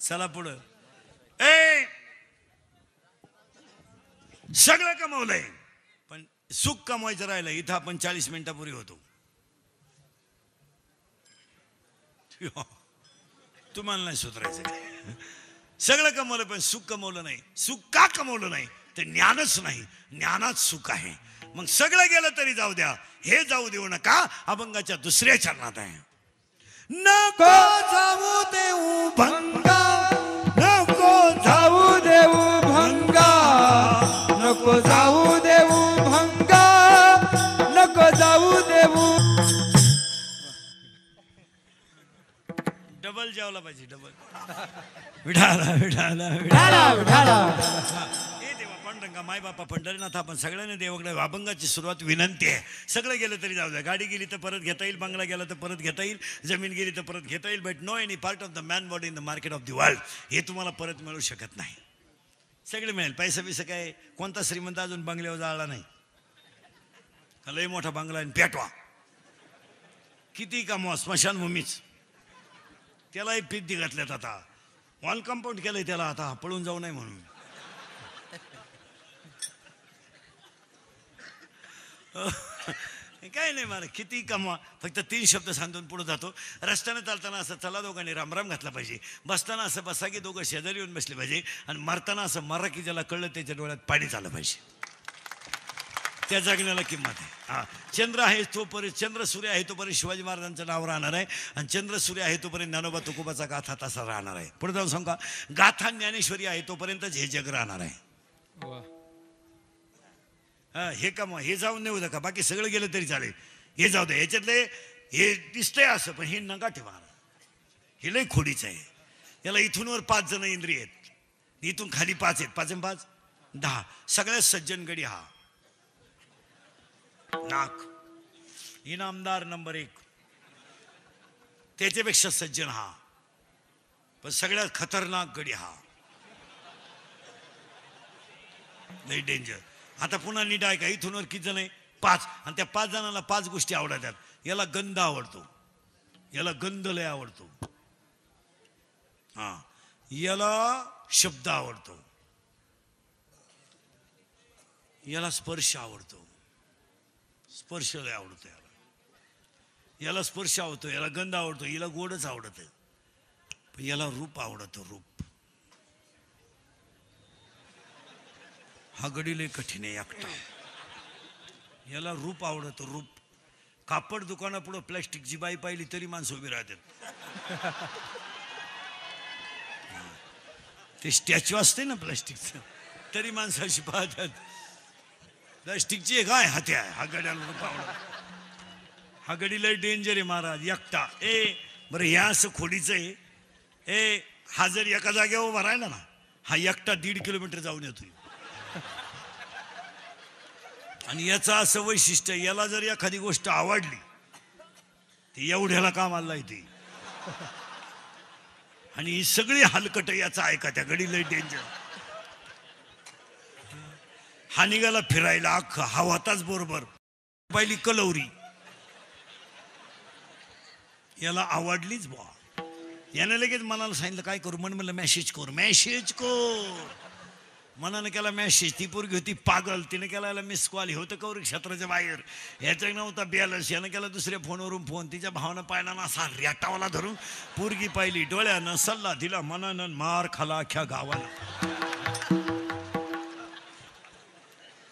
A: चला पुढं. सगळं कमवलंय पण सुख कमवायचं राहिलं. इथं आपण 40 मिनिटापूर्वी होतो. तुम्हाला नाही सुधारायचं. सगळं कमवलं पण सुख कमवलं नाही. सुख का कमवलं नाही? तर ज्ञानच नाही. ज्ञानात सुख आहे. मग सगळं गेलं तरी जाऊ द्या, हे जाऊ देऊ नका. अभंगाच्या दुसऱ्या चरणात आहे, नको जाऊ देऊ भंगा, नको जाऊ देऊ भंगा,
B: नको जाऊ देऊ भंगा, नको जाऊ देऊ.
A: डबल जेवला पाहिजे, डबल. विठाला विठाला
B: विठाला विठाला.
A: हे देवा पांडुरंगा, माय बापा पंढरीनाथ, आपण सगळ्यांनी देवाकडे अभंगाची सुरुवात विनंती आहे. सगळं गेलं तरी जाऊ द्या. गाडी गेली तर परत घेता येईल, बंगला गेला तर परत घेता येईल, जमीन गेली तर परत घेता येईल, but no any part of the man body in the market of the world. हे तुम्हाला परत मिळू शकत नाही. सगळे मिळेल. पैसा बिसा काय, कोणता श्रीमंत अजून बंगल्यावर जाळला नाही? लय मोठा बंगला आणि पेटवा, किती कमवा, स्मशानभूमीच. त्यालाही पिद्दी घातल्यात आता, वॉल कंपाऊंड केलंय त्याला आता, पळून जाऊ नये म्हणून. काय नाही मला, किती कमवा, फक्त 3 शब्द सांगून पुढे जातो. रस्त्याने चालताना असं चला दोघांनी रामराम घातला पाहिजे. बसताना असं बसा की दोघं शेजारी येऊन बसले पाहिजे. आणि मरताना असं मरा की ज्याला कळलं त्याच्या डोळ्यात पाणी झालं पाहिजे. त्या जगण्याला किंमत आहे. हा, चंद्र आहे तोपर्यंत, चंद्र सूर्य आहे तोपर्यंत शिवाजी महाराजांचं नाव राहणार आहे. आणि चंद्र सूर्य आहे तोपर्यंत ज्ञानोबा तुकोबाचा गाथा तसा राहणार आहे. पुढे जाऊन सांगा, गाथा ज्ञानेश्वरी आहे तोपर्यंतच हे जग राहणार आहे. हे काम हे जाऊन नाही होतं का, बाकी सगळं गेलं तरी चालेल. हे जाऊ दे, ह्याच्यातले हे दिसतंय असं, पण हे नका ठेवा. हे लय खोडीचं आहे. याला इथून वर 5 जण इंद्रिय आहेत, इथून खाली 5 आहेत. 5 आणि 5 10. सगळ्यात सज्जन गडी हा नाक, इनामदार नंबर 1. त्याच्यापेक्षा सज्जन हा, पण सगळ्यात खतरनाक गडी हा. लई डेंजर. आता पुन्हा नीट आहे का, इथून वर किती जण आहे? 5. आणि त्या 5 जणांना 5 गोष्टी आवडतात. याला गंध आवडतो, याला गंध लय आवडतो, हा, याला शब्द आवडतो, याला स्पर्श आवडतो, स्पर्श लय आवडतो याला, याला स्पर्श आवडतो, याला गंध आवडतो, याला गोडच आवडत, याला रूप आवडतं, रूप. हा गडी लय कठीण आहे एकटा. याला रूप आवडतं, रूप. कापड दुकानापुढं प्लॅस्टिकची बाई पाहिली तरी माणसं उभी राहतात. ते स्टॅच्यू असते ना प्लॅस्टिकचं, तरी माणसं अशी पाहतात. प्लॅस्टिकची काय हाते आहे, हा गड्याला रूप आवडत. हा गडी लय डेंजर आहे महाराज, एकटा. बरं ह्या असं खोडीचं आहे. हा जर एका जागेवर उभा राहिला ना, हा एकटा 1.5 किलोमीटर जाऊन येतोय. आणि याचं असं वैशिष्ट्य, याला जर एखादी गोष्ट आवडली ती एवढ्याला कामाला येते. आणि ही सगळी हलकट याचा ऐका, त्या गडी लय डेंजर. हा निघाला फिरायला, अख्खा हा होताच बरोबर. पहिली कलवरी याला आवडलीच बुवा. याने लगेच मनाला सांगितलं काय करू, म्हणलं मेसेज करू, मेसेज कर. मनानं केला मेसेज. ती पोरगी होती पागल, तिने केला मिस कॉल. होतं कौर क्षेत्राच्या बाहेर, ह्याचा नव्हता बॅलन्स. यानं केला दुसऱ्या फोनवरून फोन. तिच्या भावानं पाहिला ना, असा रेटावाला धरून पोरगी पाहिली, डोळ्यानं सल्ला दिला, मनानं मार खाला अख्ख्या गावाला.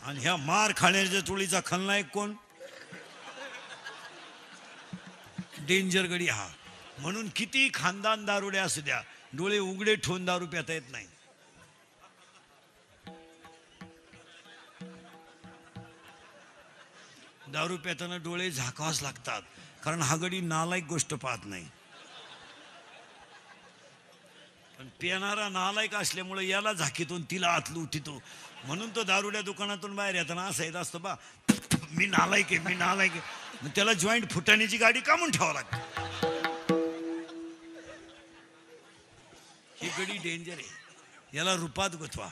A: आणि ह्या मार खाण्याच्या टोळीचा खलनायक कोण? डेंजर गडी हा. म्हणून किती खानदान दारुडे असू द्या, डोळे उघडे ठेवून दारू पिता येत नाही. दारू पिताना डोळे झाकावाच लागतात, कारण हा गडी नालायक गोष्ट पाहत नाही. पण पिणारा नालायक असल्यामुळे याला झाकीतून तिला आतलू उठितो. म्हणून तो दारुड्या दुकानातून बाहेर येताना असं येत असतो, बा मी नालायक आहे, मी नालायक आहे. मग त्याला जॉईंट फुटाण्याची गाडी का म्हणून ठेवावं लागते. ही गडी डेंजर आहे. याला रूपात गुंतवा,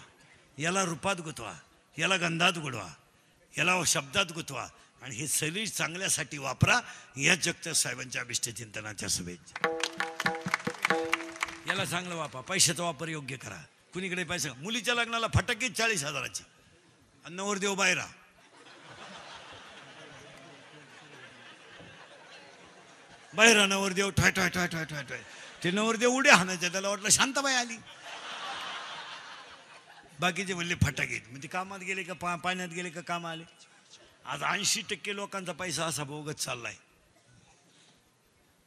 A: याला रूपात गुंतवा, याला गंधात गुडवा, याला शब्दात गुंतवा. आणि हे सगळी चांगल्यासाठी वापरा. या जगताप साहेबांच्या अभिष्ट चिंतनाच्या शुभेच्छा. याला चांगलं वापरा, पैशाचा वापर योग्य करा. कुणीकडे पैसा, मुलीच्या लग्नाला फटाके 40,000ची, आणि नवरदेव बाहेरा. बाहेरा नवरदेव ठॉय ठॉय ठॉय ठॉय ठॉय ठॉय. ते नवरदेव उड्या हाणायचे, त्याला वाटलं शांताबाई आली. बाकीचे म्हणले फटाके. म्हणजे कामात गेले का पाण्यात गेले का काम आले. आज 80% लोकांचा पैसा असा बोगत चाललाय.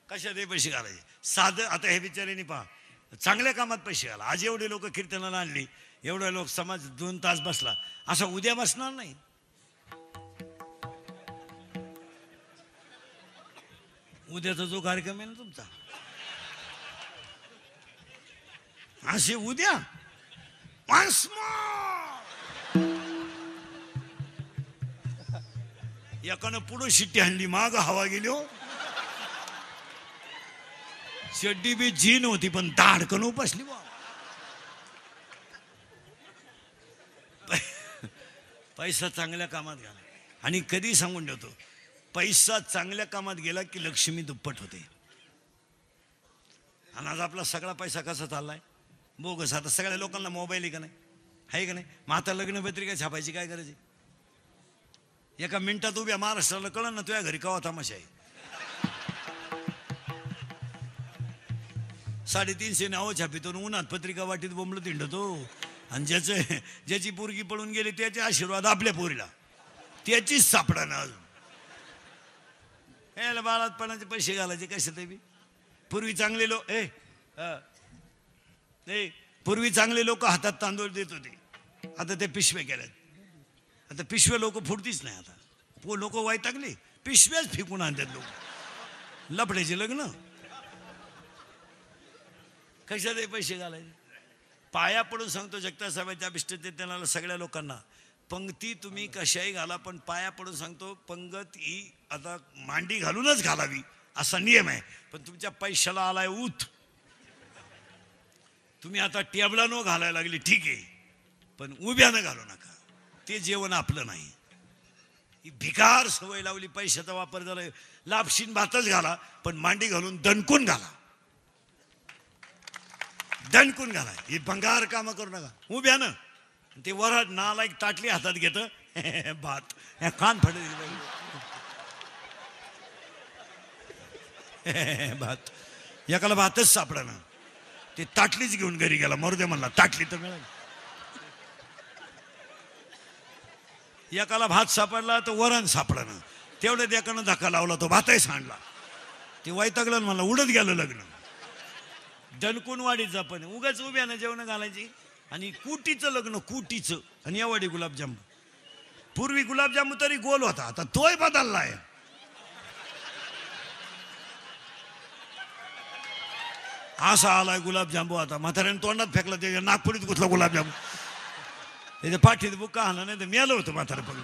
A: कशात हे पैसे घालायचे साधं. आता हे बिचाऱ्यांनी पहा, चांगल्या कामात पैसे घाला. आज एवढे लोक कीर्तनाला आणली, एवढे लोक समाज 2 तास बसला, असा उद्या बसणार नाही. उद्याचा जो कार्यक्रम आहे ना तुमचा, असे उद्या एकानं पुढं शिट्टी आणली, माग हवा गेली. हो चड्डी बी जीन होती, पण दाडकन उपसली बा. पैसा चांगल्या कामात घाला. आणि कधी सांगून ठेवतो, पैसा चांगल्या कामात गेला की लक्ष्मी दुप्पट होते. आणि आज आपला सगळा पैसा कसा चाललाय बोगस. आता सगळ्या लोकांना मोबाईल आहे का नाही, आहे का नाही. मग आता लग्न पत्रिका छापायची काय गरज आहे. एका मिनिटात उभ्या महाराष्ट्राला कळलं ना तुझ्या घरी कवा तमाशा आहे. 350 नावं छापितो, उन्हात पत्रिका वाटीत बोंबलं तिंडतो. आणि ज्याची पोरगी पळून गेली त्याचे आशीर्वाद आपल्या पोरीला, त्याचीच सापडा ना अजून. याला बाळातपणाचे पैसे घालायचे कसे ते बी. पूर्वी चांगले लोक पूर्वी चांगले लोक हातात तांदूळ देत होते, आता ते पिशवे केल्यात. आता पिशवे लोक फुटतीच नाही. आता लोक वैतागले, पिशव्याच फेकून आणतात लोक. लफड्याचे लग्न कशात पैसे घालायचे. पाया पडून सांगतो जगताप साहेबांच्या अभिष्ट चिंतनाला सगळ्या लोकांना, पंक्ती तुम्ही कशाही घाला, पण पाया पडून सांगतो पंगत ही आता मांडी घालूनच घालावी असा नियम आहे. पण तुमच्या पैशाला आलाय ऊत. तुम्ही आता टेबलानं घालायला लागली ठीक आहे, पण उभ्यानं घालू नका. ते जेवण आपलं नाही. ही भिकार सवय लावली, पैशाचा वापर झाला. लापशीन भातच घाला, पण मांडी घालून दणकून घाला, दणकून घाला. ही भंगार कामं करू नका उभ्यानं. ते वराड नालायक ताटली हातात घेतं भात कान फाटत भात. एकाला भातच सापडा ना, ते ताटलीच घेऊन घरी गेला. मरू दे म्हणला, ताटली तर मिळाली. एकाला भात सापडला तर वरण सापडा ना, तेवढ्यात एकानं धक्का लावला, तो भातही सांडला. ते वैतागलं म्हणला, उडत गेलं लग्न. दणकून वाढीचा पण उगाच उभ्यानं जेवण घालायची. आणि कुटीचं लग्न, कुटीचं. आणि या वाडी गुलाबजाम. पूर्वी गुलाबजामू तरी गोल होता, आता तोय बदललाय. असा आलाय गुलाबजामू. आता म्हाताऱ्याने तोंडात फेकला, त्याच्या नागपुरीत घुसला गुलाबजामू. त्याच्या पाठीत बुक्का आला, नाही तर मेलं होतं म्हातारं. पण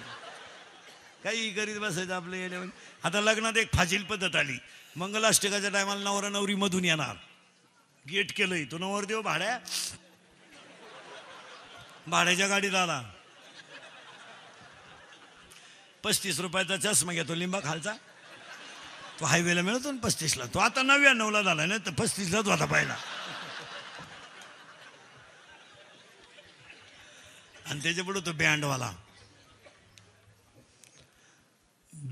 A: काही करीत बसायचं आपलं येण्यावर. आता लग्नात एक फाजील पद्धत आली. मंगलाष्टकाच्या टायमाला नवरा नवरी मधून येणार. गेट केलंय, तो नवरदेव भाड्याच्या गाडीत आला. 35 रुपयाचा चष्मा घेतो लिंबा खालचा. तो हायवेला मिळतो ना 35ला. तो आता 99ला झाला ना, तर 35लाच होता पहिला. आणि त्याच्या पुढे तो बँडवाला.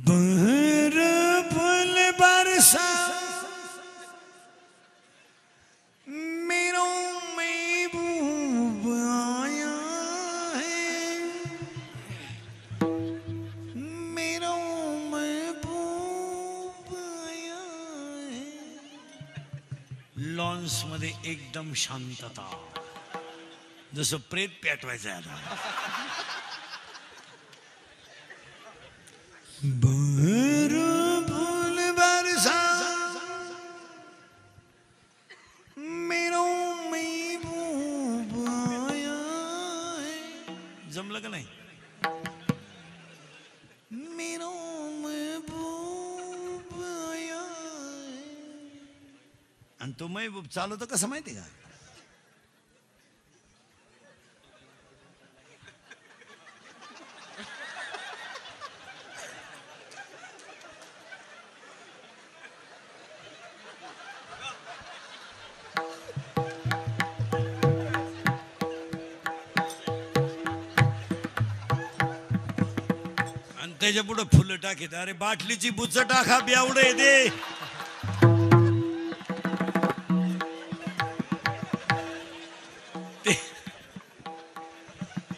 A: बर फुल बरसा मेरा महबूब आया है, मेरा महबूब आया है. लॉन्स मध्ये एकदम शांतता, जसं प्रेत पेटवायचं आहे आता. बर फुल बरसा मेरा महबूब आया है. जमलं का नाही? मेरा महबूब आया है. आणि तो महबूब चालवतो कसं माहिती का? त्याच्या पुढे फुलं टाकीत. अरे बाटलीची बुच्च टाका, बेवडे दे.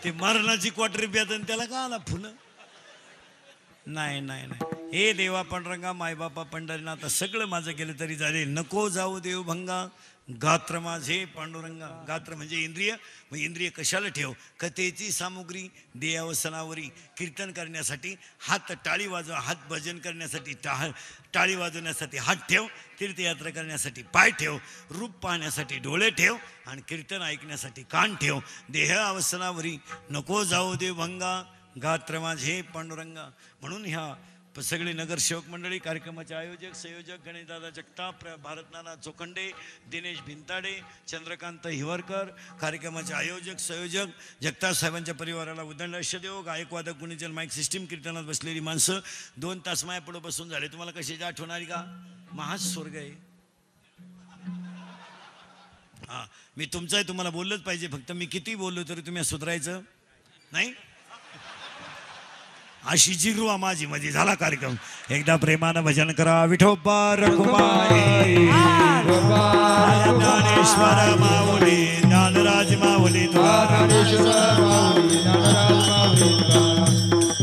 A: ते मरणाची क्वार्टर बेतन, त्याला का आला फुलं? नाही नाही नाही. हे देवा पांडुरंगा, मायबापा पंढरीनाथ, सगळं माझं केलं तरी चालेल. नको जाऊ देव भंगा, गात्र माझे पांडुरंगा. गात्र म्हणजे इंद्रिय. मग इंद्रिय कशाला ठेव? कथेची सामुग्री देयावसनावरी. कीर्तन करण्यासाठी हात टाळी वाजवा, हात भजन करण्यासाठी टाळी वाजवण्यासाठी हात ठेव, तीर्थयात्रा करण्यासाठी पाय ठेव, रूप पाहण्यासाठी डोळे ठेव, आणि कीर्तन ऐकण्यासाठी कान ठेव. देह अवसनावरी नको जाऊ देव भंगा, गात्र माझे पांडुरंगा. म्हणून ह्या सगळे नगरसेवक मंडळी, कार्यक्रमाचे आयोजक संयोजक गणेशदादा जगताप, भारतनाना चोखंडे, दिनेश भिंताडे, चंद्रकांत हिवरकर, कार्यक्रमाचे आयोजक संयोजक, जगताप साहेबांच्या परिवाराला उदंड आयुष्य देव. गायक वादक गुणीचल माईक सिस्टीम, कीर्तनात बसलेली माणसं 2 तास मायापुढं बसून झाले. तुम्हाला कशाची आठवण आली का? महाच स्वर्ग आहे. हा, मी तुमचं आहे, तुम्हाला बोललंच पाहिजे. फक्त मी किती बोललो तरी तुम्ही सुधारायचं नाही. अशी जिरवा माझी मध्ये झाला कार्यक्रम. एकदा प्रेमानं भजन करा. विठोबा रखुमाई, ज्ञानेश्वर माऊली, ज्ञानराज माऊली,
B: ज्ञानेश्वर माऊली, ज्ञानराज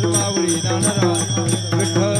B: माऊली, विठ्ठल